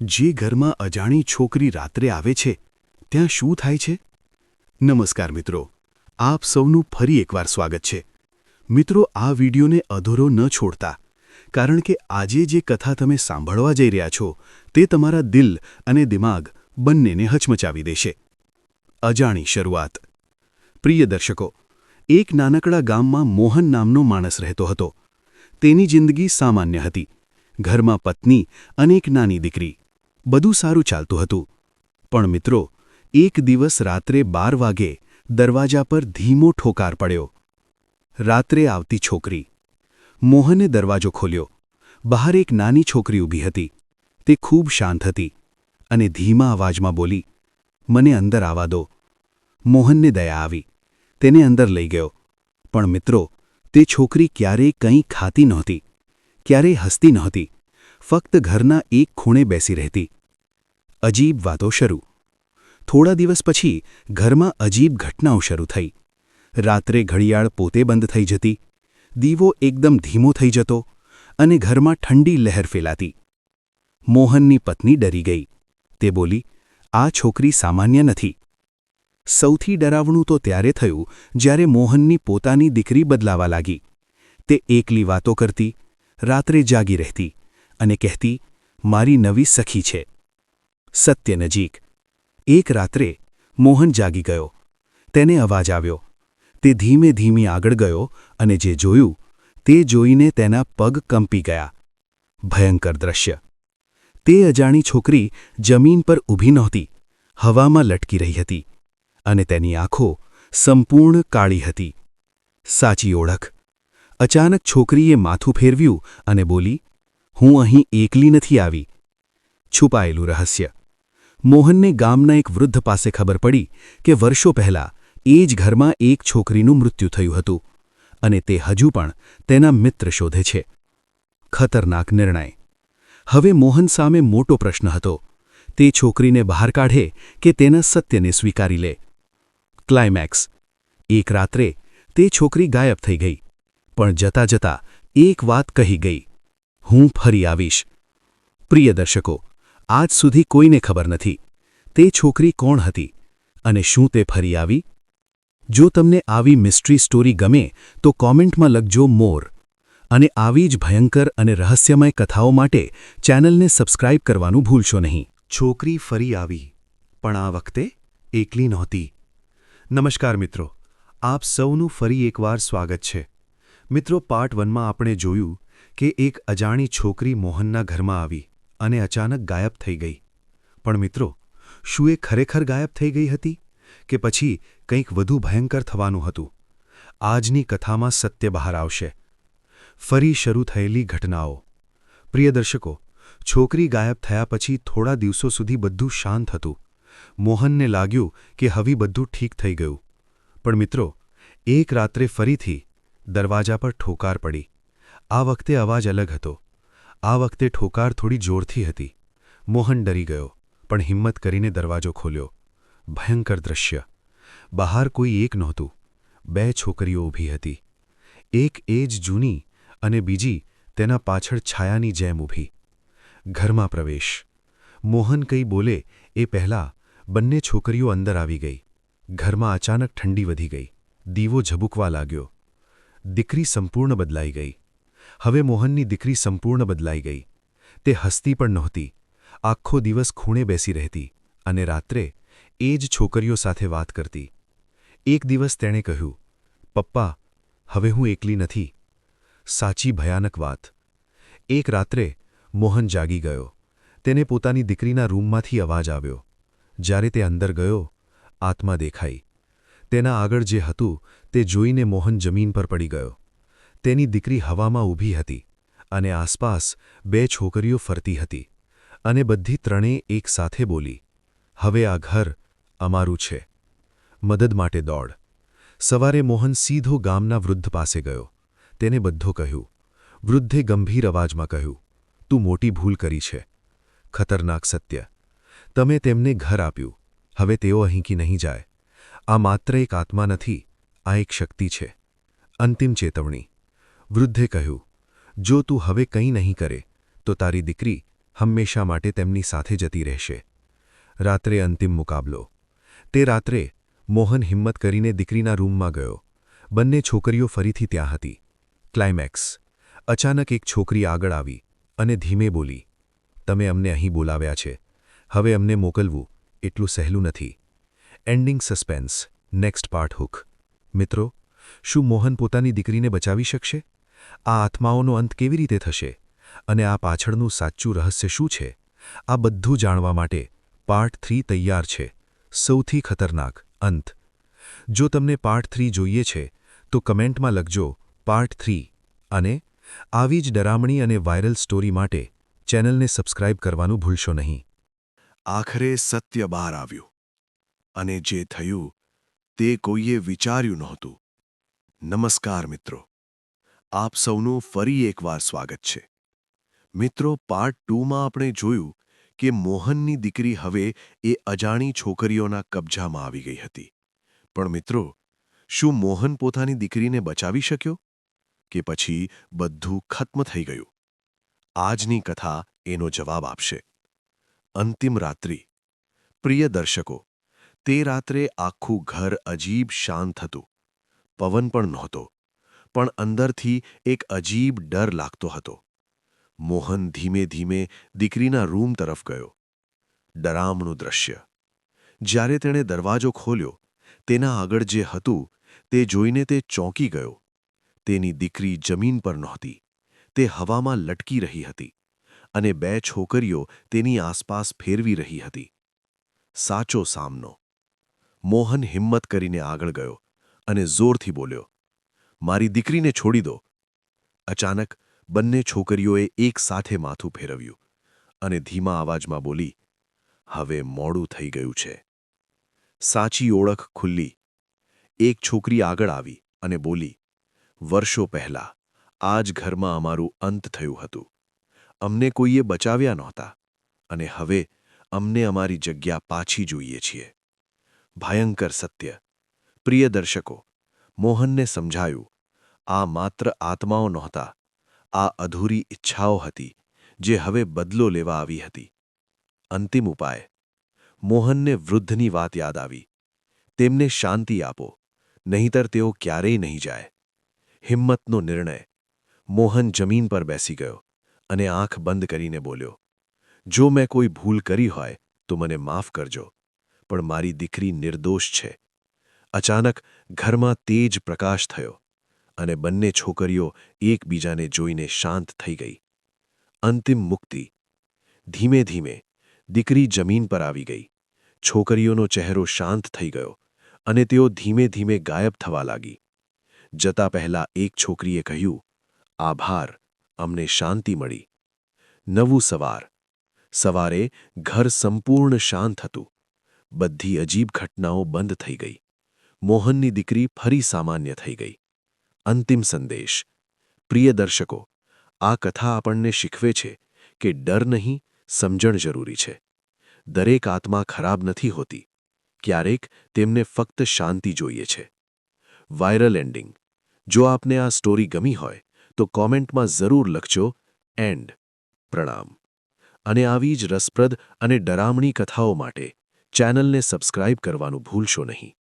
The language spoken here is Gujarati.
જે ઘરમાં અજાણી છોકરી રાત્રે આવે છે ત્યાં શું થાય છે? નમસ્કાર મિત્રો, આપ સૌનું ફરી એકવાર સ્વાગત છે. મિત્રો, આ વિડીયોને અધૂરો ન છોડતા, કારણ કે આજે જે કથા તમે સાંભળવા જઈ રહ્યા છો તે તમારા દિલ અને દિમાગ બંનેને હચમચાવી દેશે. અજાણી શરૂઆત. પ્રિય દર્શકો, એક નાનકડા ગામમાં મોહન નામનો માણસ રહેતો હતો. તેની જિંદગી સામાન્ય હતી. ઘરમાં પત્ની અને એક નાની દીકરી. બધું સારું ચાલતું હતું. પણ મિત્રો, એક દિવસ રાત્રે 12 વાગે દરવાજા પર ધીમો ઠોકાર પડ્યો. રાત્રે આવતી છોકરી. મોહને દરવાજો ખોલ્યો. બહાર એક નાની છોકરી ઊભી હતી. તે ખૂબ શાંત હતી અને ધીમા અવાજમાં બોલી, "મને અંદર આવવા દો." મોહનને દયા આવી. તેને અંદર લઈ ગયો. પણ મિત્રો, તે છોકરી ક્યારેય કંઈ ખાતી નહોતી, ક્યારેય હસતી નહોતી, ફક્ત ઘરના એક ખૂણે બેસી રહેતી. અજીબ વાતો શરૂ. થોડા દિવસ પછી ઘરમાં અજીબ ઘટનાઓ શરૂ થઈ. રાત્રે ઘડિયાળ પોતે બંધ થઈ જતી, દીવો એકદમ ધીમો થઈ જતો અને ઘરમાં ઠંડી લહેર ફેલાતી. મોહનની પત્ની ડરી ગઈ. તે બોલી, "આ છોકરી સામાન્ય નથી." સૌથી ડરાવણું તો ત્યારે થયું જ્યારે મોહનની પોતાની દીકરી બદલાવા લાગી. તે એકલી વાતો કરતી, રાત્રે જાગી રહેતી અને કહેતી, "મારી નવી સખી છે." સત્ય નજીક. એક રાત્રે મોહન જાગી ગયો. તેને અવાજ આવ્યો. તે ધીમે ધીમે આગળ ગયો અને જે જોયું તે જોઈને તેના પગ કંપી ગયા. ભયંકર દ્રશ્ય. તે અજાણી છોકરી જમીન પર ઊભી નહોતી, હવામાં લટકી રહી હતી અને તેની આંખો સંપૂર્ણ કાળી હતી. સાચી ઓળખ. અચાનક છોકરીએ માથું ફેરવ્યું અને બોલી, "હું અહીં એકલી નથી આવી." છુપાયેલું રહસ્ય. મોહનને ગામના એક વૃદ્ધ પાસે ખબર પડી કે વર્ષો પહેલાં એ જ ઘરમાં એક છોકરીનું મૃત્યુ થયું હતું અને તે હજુ પણ તેના મિત્ર શોધે છે. ખતરનાક નિર્ણય. હવે મોહન સામે મોટો પ્રશ્ન હતો. તે છોકરીને બહાર કાઢે કે તેના સત્યને સ્વીકારી લે? ક્લાઇમેક્સ. એક રાત્રે તે છોકરી ગાયબ થઈ ગઈ, પણ જતા જતા એક વાત કહી ગઈ, "હું ફરી આવીશ." પ્રિય દર્શકો, આજ સુધી કોઈને ખબર નથી તે છોકરી કોણ હતી અને શું તે ફરી આવી? જો તમને આવી મિસ્ટ્રી સ્ટોરી ગમે તો કોમેન્ટમાં લખજો મોર. અને આવી જ ભયંકર અને રહસ્યમય કથાઓ માટે ચેનલને સબસ્ક્રાઇબ કરવાનું ભૂલશો નહીં. છોકરી ફરી આવી, પણ આ વખતે એકલી નહોતી. નમસ્કાર મિત્રો, આપ સૌનું ફરી એકવાર સ્વાગત છે. મિત્રો, પાર્ટ 1માં આપણે જોયું કે એક અજાણી છોકરી મોહનના ઘરમાં આવી અને અચાનક ગાયબ થઈ ગઈ. પણ મિત્રો, શું એ ખરેખર ગાયબ થઈ ગઈ હતી કે પછી કંઈક વધુ ભયંકર થવાનું હતું? આજની કથામાં સત્ય બહાર આવશે. ફરી શરૂ થયેલી ઘટનાઓ. પ્રિય દર્શકો, છોકરી ગાયબ થયા પછી થોડા દિવસો સુધી બધું શાંત હતું. મોહનને લાગ્યું કે હવે બધું ઠીક થઈ ગયું. પણ મિત્રો, એક રાત્રે ફરીથી દરવાજા પર ઠોકાર પડી. આ વખતે અવાજ અલગ હતો. આ વખતે ઠોકાર થોડી જોરથી હતી. મોહન ડરી ગયો, પણ હિંમત કરીને દરવાજો ખોલ્યો. ભયંકર દ્રશ્ય. બહાર કોઈ એક નહોતું, 2 છોકરીઓ ઊભી હતી. એક એ જ જૂની અને બીજી તેના પાછળ છાયાની જેમ ઊભી. ઘરમાં પ્રવેશ. મોહન કંઈ બોલે એ પહેલાં બંને છોકરીઓ અંદર આવી ગઈ. ઘરમાં અચાનક ઠંડી વધી ગઈ. દીવો ઝબૂકવા લાગ્યો. દીકરી સંપૂર્ણ બદલાઈ ગઈ. હવે મોહનની દીકરી સંપૂર્ણ બદલાઈ ગઈ. તે હસતી પણ નહોતી. આખો દિવસ ખૂણે બેસી રહેતી અને રાત્રે એ જ છોકરીઓ સાથે વાત કરતી. એક દિવસ તેણે કહ્યું, "પપ્પા, હવે હું એકલી નથી." સાચી ભયાનક વાત. એક રાત્રે મોહન જાગી ગયો. તેને પોતાની દીકરીના રૂમમાંથી અવાજ આવ્યો. જ્યારે તે અંદર ગયો, આત્મા દેખાઈ. તેના આગળ જે હતું તે જોઈને મોહન જમીન પર પડી ગયો. તેની દીકરી હવામાં ઊભી હતી અને આસપાસ 2 છોકરીઓ ફરતી હતી અને બધી ત્રણેય એક સાથે બોલી, "હવે આ ઘર અમારું છે." મદદ માટે દોડ. સવારે મોહન સીધો ગામના વૃદ્ધ પાસે ગયો. તેને બધું કહ્યું. વૃદ્ધે ગંભીર અવાજમાં કહ્યું, "તું મોટી ભૂલ કરી છે." ખતરનાક સત્ય. તમે તેમને ઘર આપ્યું, હવે તેઓ અહીંથી નહીં જાય. આ માત્ર એક આત્મા નથી, આ એક શક્તિ છે. અંતિમ ચેતવણી. વૃદ્ધે કહ્યું, "જો તું હવે કંઈ નહીં કરે તો તારી દીકરી હંમેશા માટે તેમની સાથે જતી રહેશે. રાત્રે અંતિમ મુકાબલો. તે રાત્રે મોહન હિંમત કરીને દીકરીના રૂમમાં ગયો. બંને છોકરીઓ ફરીથી ત્યાં હતી. ક્લાઇમેક્સ. અચાનક એક છોકરી આગળ આવી અને ધીમે બોલી, તમે અમને અહીં બોલાવ્યા છે. હવે અમને મોકલવું એટલું સહેલું નથી. Ending suspense. Next part hook. મિત્રો, શું મોહન પોતાની દીકરીને બચાવી શકશે? આ આત્માઓનો અંત કેવી રીતે થશે? અને આ પાછળનું સાચું રહસ્ય શું છે? આ બધું જાણવા માટે પાર્ટ 3 તૈયાર છે. સૌથી ખતરનાક અંત. જો તમને પાર્ટ 3 જોઈએ છે તો કમેન્ટમાં લખજો પાર્ટ 3 અને આવી જ ડરામણી અને વાયરલ સ્ટોરી માટે ચેનલને સબસ્ક્રાઇબ કરવાનું ભૂલશો નહીં. આખરે સત્ય બહાર આવ્યું અને જે થયું તે કોઈએ વિચાર્યું નહોતું. નમસ્કાર મિત્રો, આપ સૌનું ફરી એકવાર સ્વાગત છે. મિત્રો, પાર્ટ 2માં આપણે જોયું કે મોહનની દીકરી હવે એ અજાણી છોકરીઓના કબજામાં આવી ગઈ હતી. પણ મિત્રો, શું મોહન પોતાની દીકરીને બચાવી શક્યો? કે પછી બધું ખત્મ થઈ ગયું? આજની કથા એનો જવાબ આપશે. અંતિમ રાત્રિ. પ્રિય દર્શકો, તે રાત્રે આખું ઘર અજીબ શાંત હતું. પવન પણ નહોતો, પણ અંદરથી એક અજીબ ડર લાગતો હતો. મોહન ધીમે ધીમે દીકરીના રૂમ તરફ ગયો. ડરામણું દ્રશ્ય. જ્યારે તેણે દરવાજો ખોલ્યો, તેના આગળ જે હતું તે જોઈને તે ચોંકી ગયો. તેની દીકરી જમીન પર નહોતી, તે હવામાં લટકી રહી હતી અને 2 છોકરીઓ તેની આસપાસ ફેરવી રહી હતી. સાચો સામનો. મોહન હિંમત કરીને આગળ ગયો અને જોરથી બોલ્યો, મારી દીકરીને છોડી દો. અચાનક બંને છોકરીઓએ એક સાથે માથું ફેરવ્યું અને ધીમા અવાજમાં બોલી, હવે મોડું થઈ ગયું છે. સાચી ઓળખ ખુલ્લી. એક છોકરી આગળ આવી અને બોલી, વર્ષો પહેલાં આ જ ઘરમાં અમારું અંત થયું હતું. અમને કોઈએ બચાવ્યા નહોતા અને હવે અમને અમારી જગ્યા પાછી જોઈએ છીએ. ભયંકર સત્ય. પ્રિય દર્શકો, મોહનને સમજાયું, આ માત્ર આત્માઓ નહોતા, આ અધૂરી ઈચ્છાઓ હતી જે હવે બદલો લેવા આવી હતી. અંતિમ ઉપાય. મોહનને વૃદ્ધની વાત યાદ આવી. તેમને શાંતિ આપો, નહીંતર તેઓ ક્યારેય નહીં જાય. હિંમતનો નિર્ણય. મોહન જમીન પર બેસી ગયો અને આંખ બંધ કરીને બોલ્યો, જો મેં કોઈ ભૂલ કરી હોય તો મને માફ કરજો, પણ મારી દીકરી નિર્દોષ છે. અચાનક ઘરમાં તેજ પ્રકાશ થયો અને બંને છોકરીઓ એકબીજાને જોઈને શાંત થઈ ગઈ. અંતિમ મુક્તિ. ધીમે ધીમે દીકરી જમીન પર આવી ગઈ. છોકરીઓનો ચહેરો શાંત થઈ ગયો અને તેઓ ધીમે ધીમે ગાયબ થવા લાગી. જતા પહેલા એક છોકરીએ કહ્યું, આભાર, અમને શાંતિ મળી. નવું સવાર. સવારે ઘર સંપૂર્ણ શાંત હતું. બધી અજીબ ઘટનાઓ બંધ થઈ ગઈ. મોહનની દીકરી ફરી સામાન્ય થઈ ગઈ. અંતિમ સંદેશ. પ્રિય દર્શકો, આ કથા આપણને શીખવે છે કે ડર નહીં, સમજણ જરૂરી છે. દરેક આત્મા ખરાબ નથી હોતી. ક્યારેક તેમને ફક્ત શાંતિ જોઈએ છે. Viral ending. જો આપને આ સ્ટોરી ગમી હોય તો કોમેન્ટમાં જરૂર લખજો એન્ડ. પ્રણામ. અને આવી જ રસપ્રદ અને ડરામણી કથાઓ માટે ચેનલને સબસ્ક્રાઇબ કરવાનું ભૂલશો નહીં.